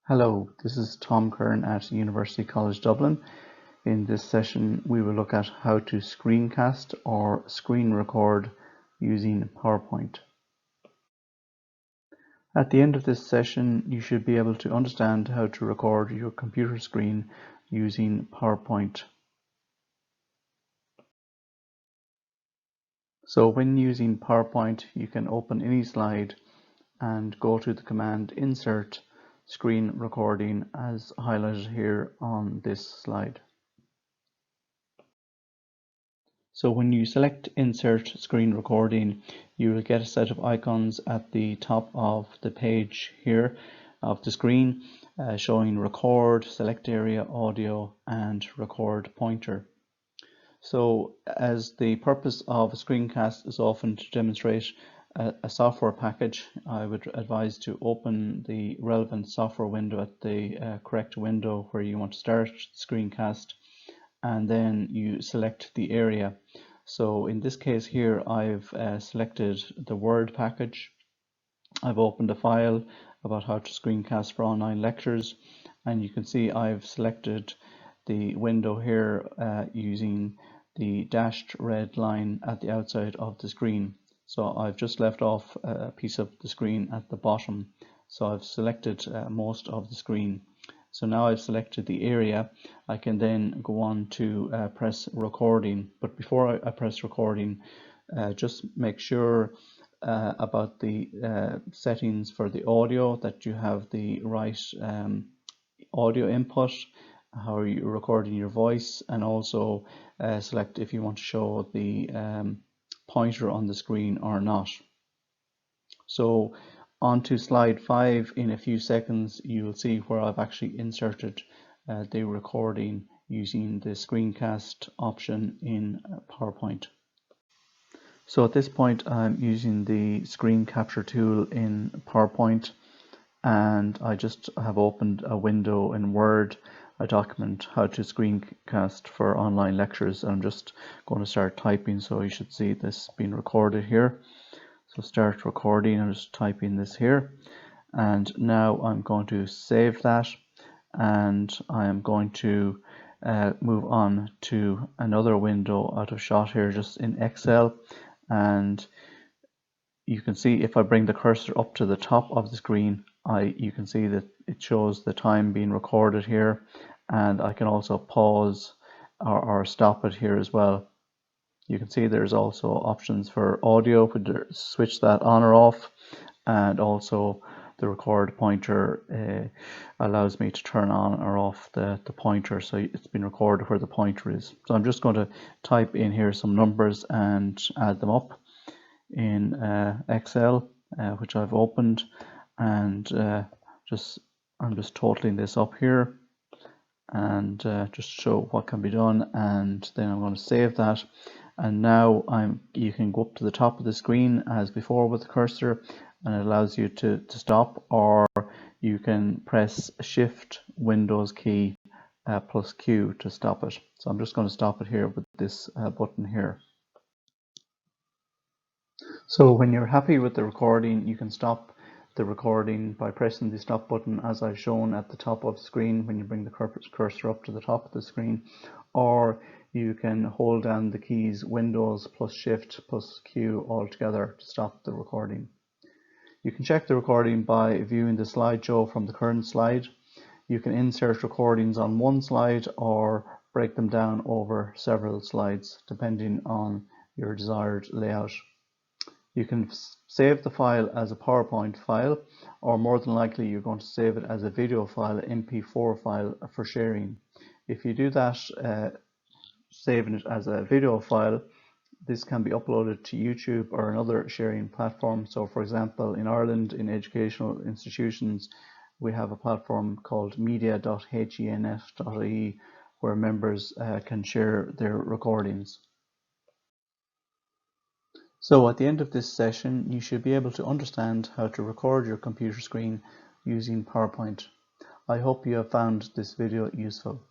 Hello, this is Tom Kern at University College Dublin. In this session we will look at how to screencast or screen record using PowerPoint. At the end of this session you should be able to understand how to record your computer screen using PowerPoint. So when using PowerPoint you can open any slide and go to the command Insert Screen Recording as highlighted here on this slide. So when you select Insert Screen Recording, you will get a set of icons at the top of the page here of the screen showing Record, Select Area, Audio and Record Pointer. So as the purpose of a screencast is often to demonstrate a software package, I would advise to open the relevant software window at the correct window where you want to start the screencast, and then you select the area. So in this case here I've selected the Word package. I've opened a file about how to screencast for online lectures, and you can see I've selected the window here using the dashed red line at the outside of the screen. So I've just left off a piece of the screen at the bottom, so I've selected most of the screen. So now I've selected the area, I can then go on to press recording. But before I press recording, just make sure about the settings for the audio, that you have the right audio input, how are you recording your voice, and also select if you want to show the pointer on the screen or not. So on to slide 5. In a few seconds you will see where I've actually inserted the recording using the screencast option in PowerPoint. So at this point I'm using the screen capture tool in PowerPoint, and I just have opened a window in Word, a document how to screencast for online lectures, and I'm just going to start typing, so you should see this being recorded here. So start recording, I'm just typing this here, and now I'm going to save that, and I am going to move on to another window out of shot here just in Excel, and you can see if I bring the cursor up to the top of the screen, you can see that it shows the time being recorded here, and I can also pause or stop it here as well. You can see there's also options for audio, switch that on or off, and also the record pointer allows me to turn on or off the pointer, so it's been recorded where the pointer is. So I'm just going to type in here some numbers and add them up in Excel, which I've opened, and I'm just totaling this up here, and just show what can be done, and then I'm going to save that. And now you can go up to the top of the screen as before with the cursor, and it allows you to stop, or you can press Shift Windows key plus Q to stop it. So I'm just going to stop it here with this button here. So when you're happy with the recording, you can stop the recording by pressing the stop button as I've shown at the top of the screen when you bring the cursor up to the top of the screen, or you can hold down the keys Windows plus Shift plus Q all together to stop the recording. You can check the recording by viewing the slideshow from the current slide. You can insert recordings on one slide or break them down over several slides depending on your desired layout. You can save the file as a PowerPoint file, or more than likely you're going to save it as a video file, an MP4 file for sharing. If you do that, saving it as a video file, this can be uploaded to YouTube or another sharing platform. So for example, in Ireland, in educational institutions, we have a platform called media.henf.ie where members can share their recordings. So at the end of this session, you should be able to understand how to record your computer screen using PowerPoint. I hope you have found this video useful.